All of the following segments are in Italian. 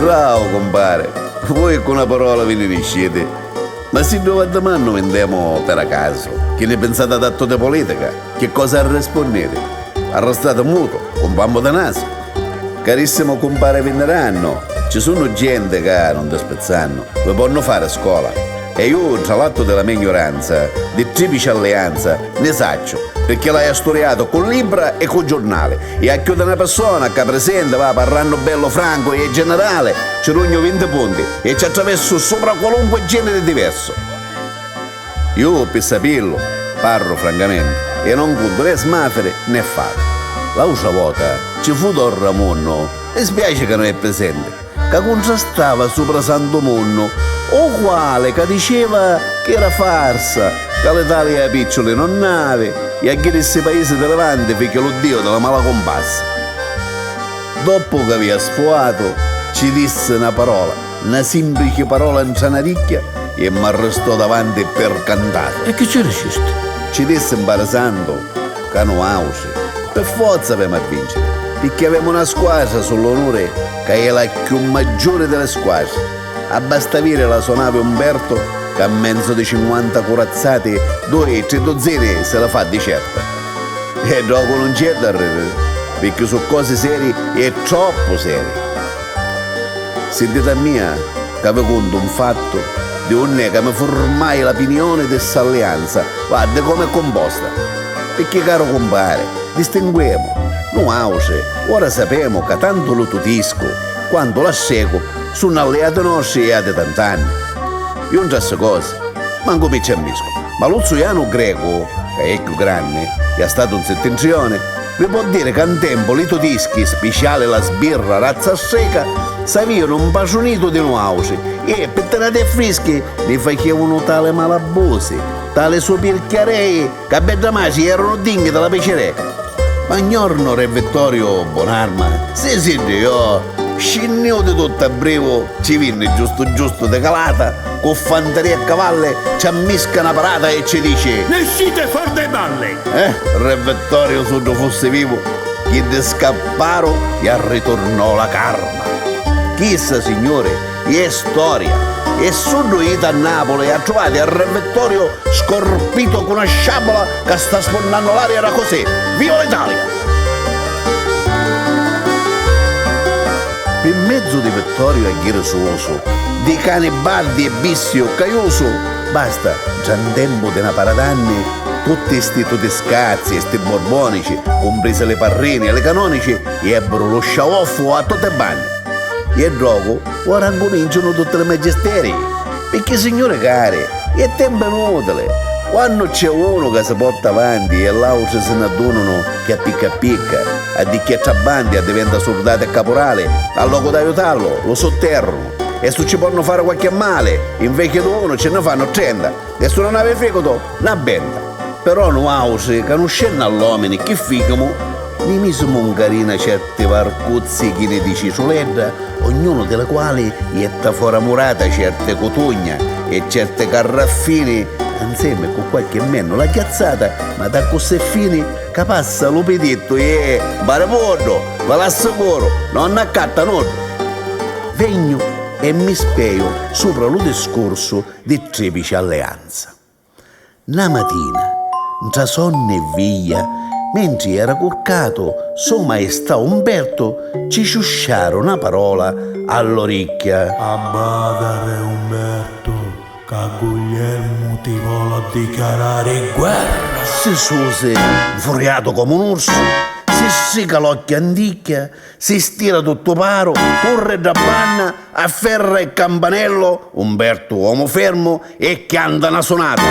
Bravo, compare. Voi con una parola vi ne riuscite. Ma se dove domani andiamo per a caso, che ne pensate d'atto di politica? Che cosa rispondete? Arrestate muto, con bambo da naso? Carissimo compare Veneranno, ci sono gente che non ti spezzano, vi possono fare scuola. E io, tra l'atto della mia ignoranza, di triplice alleanza, ne saccio, perché l'hai studiato con libra e con giornale. E a chiudere una persona che presenta, va parlando bello franco e generale, ci rugno 20 punti e ci attraverso sopra qualunque genere diverso. Io, per saperlo, parlo francamente e non conto né smafere né fare. L'altra volta ci fu Don Ramonno, e spiace che non è presente, che contrastava sopra Santo Monno, o quale che diceva che era farsa, che l'Italia picciole non nave e a chi questi paesi di Levante perché lo dio della mala compassa. Dopo che aveva sfoato, ci disse una parola, una semplice parola in cianaricchia e mi arrestò davanti per cantare. E che c'era questo? Ci disse imbarazzando che non auce, per forza abbiamo a vincere, perché abbiamo una squadra sull'onore che è la più maggiore delle squadre. Basta avere la sua nave Umberto che a mezzo di 50 corazzati 2 e 3 dozzine se la fa di certo. E dopo non c'è da ridere, perché su cose serie è troppo serie. Sentite a mia che vi conto un fatto di un che mi formai l'opinione di questa alleanza, guarda come è composta. Perché caro compare, distinguiamo, non auce, ora sappiamo che tanto lo tutisco quanto la seco sono alleati nostri e da tant'anni. Io non so cose, manco mi ci ammisco, ma lo zuiano greco, che è più grande, che è stato un settentrione, vi può dire che un tempo i tedeschi, speciale la sbirra, razza secca, sapevano un bacionito di nuauci e per tenere freschi ne facevano tale malabose, tale sopirchiarei, che bedamaci erano dinghi della pecereca. Ma ignorano Re Vittorio Bonarma, sì, io scinnio di tutto a brevo, ci viene giusto de calata, con fanteria a cavalle, ci ammisca una parata e ci dice: ne uscite fuori dai balle! Re Vittorio, se non fosse vivo, chi de scapparo e ritornò la karma. Chissà, signore, è storia. E sono io a Napoli a trovare il Re Vittorio scorpito con una sciabola che sta sponnando l'aria, era così. Viva l'Italia! Per mezzo di Vittorio e Ghirsuoso, di Canibaldi e Bissio Caioso, basta, già in tempo di una para d'anni, tutti sti tedescazzi e sti borbonici, comprese le parrini e le canonici, ebbero lo sciaoffo a tutte banne. E dopo, ora cominciano tutte le magisteri, perché signore care, è tempo inutile. Quando c'è uno che si porta avanti e l'altro se ne adunano che picca, a di che trabandi a diventa soldati e caporale, al loco da aiutarlo, lo sotterrano. E se ci possono fare qualche male, invece di uno ce ne fanno 30. E se non avete fecoto, una benda. Però non ausi che non scendono all'uomini, che ficamo, ne misimo un carina certe varcuzzi che ne dici suledda, ognuno delle quali è fuori murata certe cotugna e certe carraffini, insieme con qualche meno la chiazzata, ma da così fini che passa lo pedetto e barapordo, ve l'assicuro, non accatta nulla. Vegno e mi speio sopra lo discorso di triplice alleanza. Una mattina, tra sonno e via, mentre era curcato, suo maestà Umberto ci sciusciarono una parola all'orecchia. Abbadare Umberto, che Guglielmo ti vuole dichiarare guerra. Si suse, infuriato come un orso, si secca l'occhio anticchia, si stira tutto paro, corre da banna, afferra il campanello, Umberto uomo fermo e canta una sonata.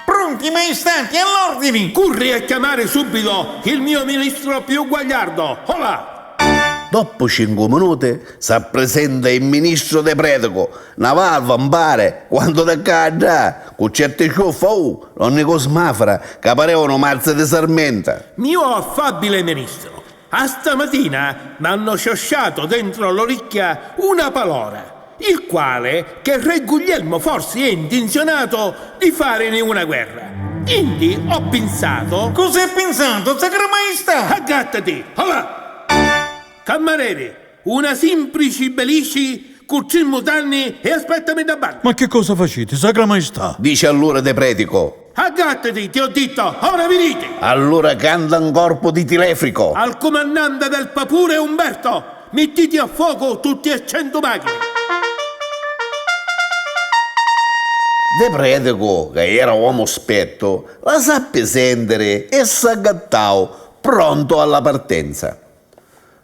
Pronti, maestati, all'ordine! Corri a chiamare subito il mio ministro più guagliardo! Hola! Dopo 5 minuti si presenta il ministro de Predico, una valva impare, quando da cadda, con certe ciuffe, non ne cosmafra, che parevano mazze di sarmenta. Mio affabile ministro, a stamattina mi hanno sciosciato dentro l'orecchia una parola, il quale che Re Guglielmo forse è intenzionato di farne una guerra. Quindi ho pensato... Cos'hai pensato, Sacra Maestà? Aggattati! Hola! Camerieri, una semplice belici, cucin danni e aspettami da bar. Ma che cosa facete, Sacra Maestà? Dice allora De Pretico. Aggattati, ti ho detto, ora venite! Allora canta un corpo di Tilefrico. Al comandante del Papure Umberto, mettiti a fuoco tutti e 100 macchine. De Pretico, che era uomo spetto, la sappe sentire e s'aggattò pronto alla partenza.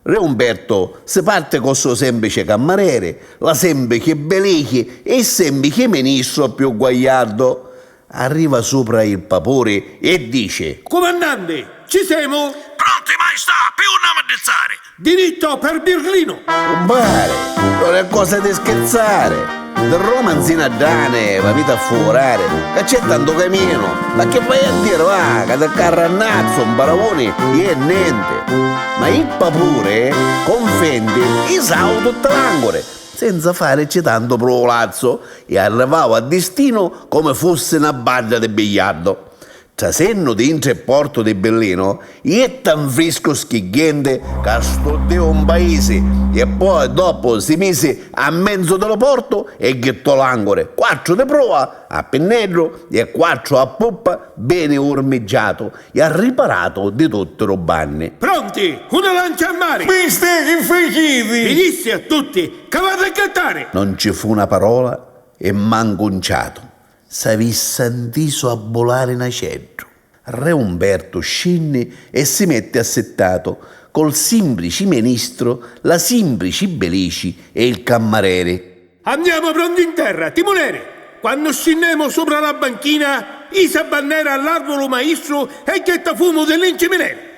Re Umberto si parte con suo semplice cammarere, la semplice beliche e il semplice ministro più guagliardo. Arriva sopra il Papore e dice: Comandante, ci siamo? Pronti, maestà, più andiamo a dizzare. Diritto per Berlino. compare, non è cosa di scherzare. Del romanzino a Dane, va vita a forare, che c'è tanto cammino, ma che vai a dire, va, che del carrannazzo, un paravone, e niente. Ma il Papure confende i sau tutte l'angole, senza farci tanto prolazzo, e arrivava a destino come fosse una banda di biliardo. Trasenno dentro il porto di Berlino, è tan fresco schigliente che studiò un paese e poi dopo si mise a mezzo dello porto e gettò l'angole, 4 di prova a pennello e 4 a poppa bene ormeggiato e ha riparato di tutte le banne. Pronti? Una lancia a mare. Viste che facete? Benissimo a tutti, cavate a gattare. Non ci fu una parola e manco un ciato. S'avesse andiso a volare in acedro. Re Umberto scende e si mette assettato col semplice ministro, la semplice belici e il cammarere. Andiamo pronti in terra, timonere. Quando scendemo sopra la banchina, isa bannera all'arbolo maestro e getta fumo dell'inceminere.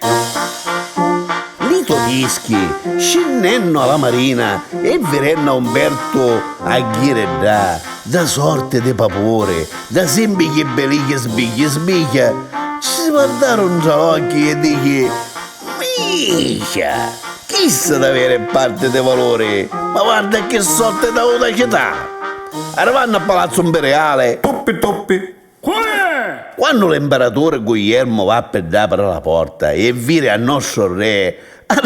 Li tedeschi scendendo alla marina e verenno Umberto a dire da sorte de Papore, da semplice beliche sbiglia, ci guardarono tra occhi e dice: Micia, chissà d'avere parte di valore, ma guarda che sorte da una città. Arrivando a Palazzo Imperiale, Toppi. Qual è? quando l'imperatore Guglielmo va per aprire la porta e vire al nostro re,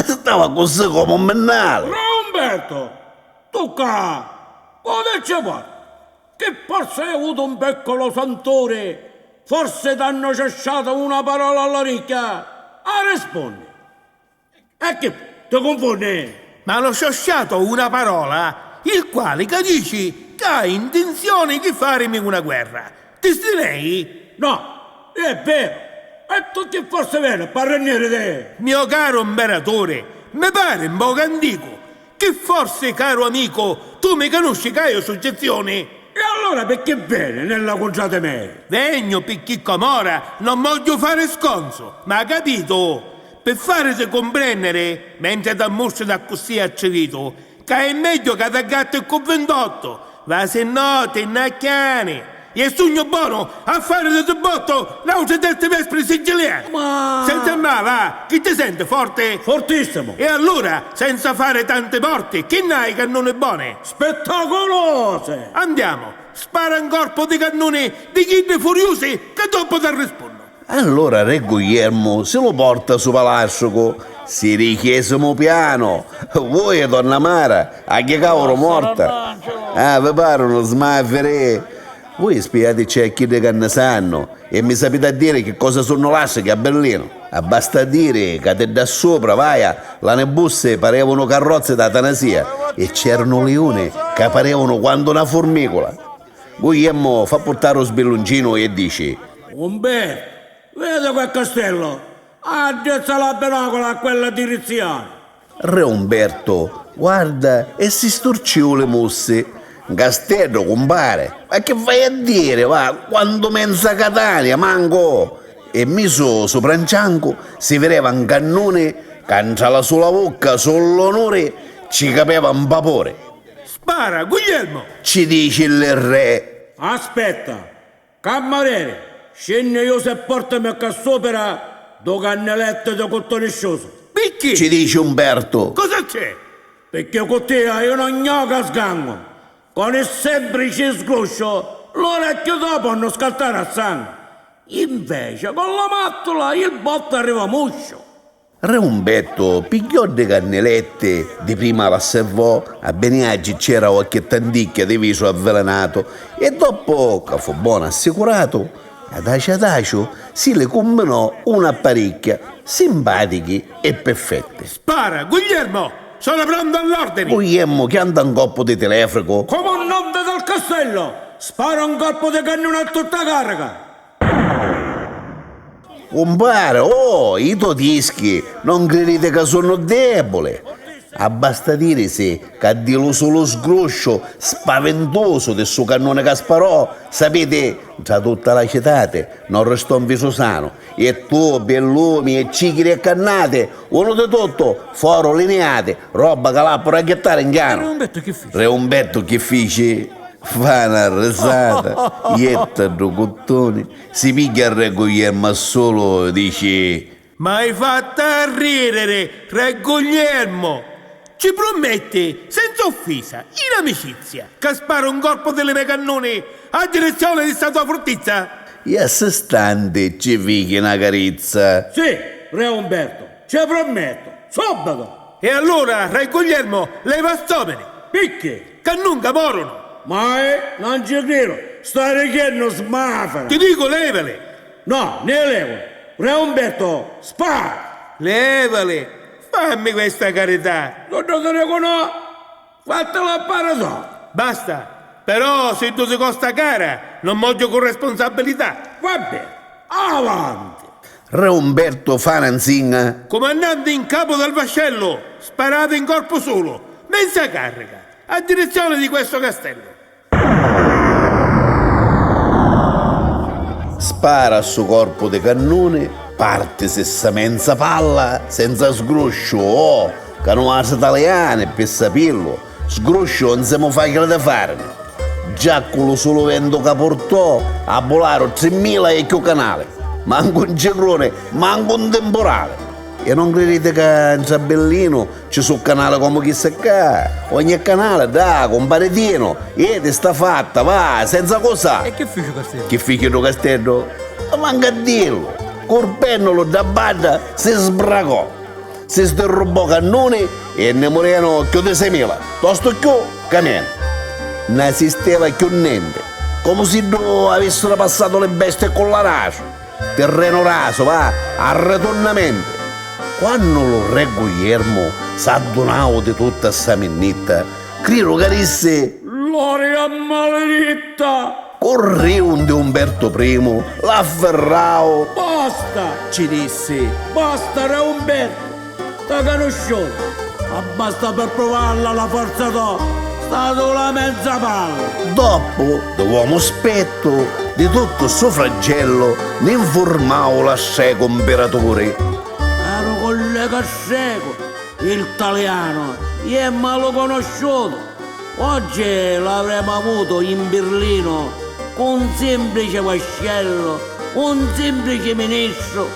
stava così come un mennale. Umberto, tu qua, come ci va? Che forse hai avuto un piccolo santore? Forse t'hanno cesciato una parola all'orecchia? A rispondi. E che ti confondi? Ma hanno sciosciato una parola, il quale che dici che ha intenzione di farmi una guerra. Ti stirei? No, è vero. E tu che forse vieni a parlare te? Mio caro imperatore, mi pare un po' antico, che forse, caro amico, tu mi conosci che io soggezione? E allora perché vieni nella contrada me? Vegno, picchicco mora, non voglio fare sconso, ma capito? Per farti comprendere, mentre da mostro da così accedito, che è meglio che da gatto e con 28, va se notte, innacchiane. E sogno buono a fare del botto l'auto del vespri siciliano. Ma... Senza me, va, chi ti sente forte? Fortissimo. E allora, senza fare tante morti, che n'hai cannone buone? Spettacolose. Andiamo, spara un corpo di cannoni di ghidde furiosi che dopo ti rispondo. Allora Re Guglielmo se lo porta su palazzo, si richiesimo piano. Voi e donna Mara, a che cavolo morta? Ah, vi pare uno smafere. Voi spiate cecchi di che ne sanno e mi sapete a dire che cosa sono lasciati a Berlino. Basta dire che da sopra, vaia, le nebusse parevano carrozze da Tanasia e c'erano leoni che parevano quando una formicola. Guglielmo fa portare lo sbelloncino e dice: Umberto, vedi quel castello? Addezza la binocola a quella direzione. Re Umberto guarda e si storciò le mosse. Castello, compare, ma che vai a dire, va, quando mensa Catania, manco! E miso sopra un cianco si vedeva un cannone che entrava sulla bocca, sull'onore, ci capeva un vapore. Spara, Guglielmo! Ci dice il re. Aspetta, cameriere, scendi io se portami a sopra do cannelletto di cottoniscioso. Picchi! Ci dice Umberto. Cosa c'è? Perché con te io non gnoca sgango. Con il semplice sgruscio, l'orecchio dopo non scattare a sangue. Invece con la mattola il botto arriva muscio. Re Umberto pigliò le cannellette, di prima la servò, a Beniaggi c'era qualche tandicchia di viso avvelenato e dopo, che fu buono assicurato, adagio si le combinò una apparecchia, simpatiche e perfette. Spara, Guglielmo! Sono pronto all'ordine! Guglielmo che anda un colpo di telefono. Comandante del castello, spara un colpo di cannone a tutta carica. Compare, i todischi, non credete che sono debole. Basta dire se che dillo solo sgroscio spaventoso del suo cannone che sparò, sapete, tra tutta la città non restò un viso sano. E tu, bellumi e cicchiri e cannate, uno di tutto, foro lineate, roba che l'ha per raggettare in Re piano. Umberto che fece? Re Umberto che fece? Fa una risata, ietta do cottoni, si piglia il Re Guglielmo solo, dice: Ma hai fatto ridere, Re Guglielmo! Ci prometti, senza offesa, in amicizia, che spara un colpo delle mie cannoni a direzione di sta tua fortizza? e a sé stante ci fichi una carezza. Sì, Re Umberto, ci prometto, subito. E allora, Re Guglielmo, leva stoperi, Picchi, che nunca morono! non ci credo, sta richiedendo smafera. Ti dico, levale! No, ne levo. Re Umberto, spara. Levale! Fammi questa carità! Non te ne conosco, fatela appare solo. Basta! Però se tu ti costa cara, non voglio corresponsabilità. Va bene, avanti. Re Umberto Fananzin, Comandante in capo del vascello, sparate in corpo solo, mezza carica, a direzione di questo castello. spara al suo corpo di cannone, parte sessa menza palla, senza sgroscio, canoase italiane per sapirlo, sgroscio non siamo facile da farne. Già con lo solo vento che portò, a volare 3.000 e più canale, manco un ciclone, manco un temporale. E non credete che in Sabellino ci sono canali come chissà che, ogni canale da comparetino, e te sta fatta, va, senza cosa. E che fece Castello? Che figlio do castello? Ma manca a dirlo, col pennolo da banda si sbracò, si sderrubò cannoni e ne morirono più di 6.000, tosto più che meno. Non esisteva più niente, come se non avessero passato le bestie con la raso, terreno raso, va, a ritornamento. Quando lo Re Guglielmo s'addonava di tutta questa mennetta, credo che disse: Gloria maledetta! corri un di Umberto I, l'afferrao. Basta! Ci disse: Basta, Re Umberto! T'ha conosciuto! Ma basta per provarla la forza tua! Stato la mezza palla! dopo, d'uomo spetto, di tutto il suo flagello, ne informavo l'asseco imperatore. Ero collega cieco, l'italiano, io me l'ho conosciuto. Oggi l'avremmo avuto in Berlino con un semplice vascello, un semplice ministro,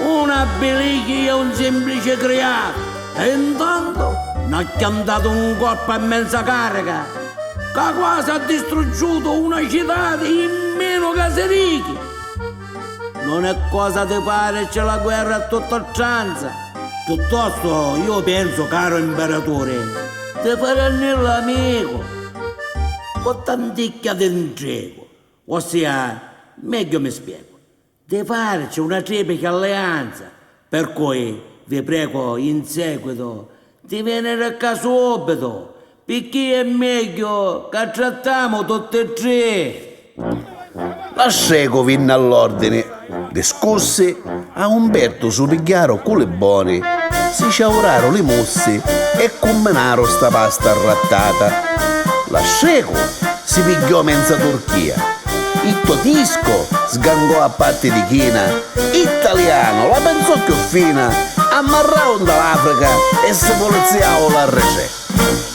una belicchia e un semplice criato. E intanto ne ha chiantato un colpo a mezza carica che quasi ha distruggiuto una città in meno caserichi. Non è cosa di pare c'è la guerra a tutta oltranza. Piuttosto io penso, caro imperatore, di fare l'amico con tanticchia d'intrigo. Ossia, meglio mi spiego, di farci una tipica alleanza. Per cui vi prego in seguito di venire qua subito, perché è meglio che trattiamo tutti e tre. L'asseco venne all'ordine, discusse, a Umberto su pigliaro con le buone, si sciaurarono le mosse e combinarono sta pasta arrattata. L'asseco si pigliò mezza Turchia, il todisco sgangò a parte di china, italiano la pensò più fina, ammarrò dall'Africa e si poliziavo la recè.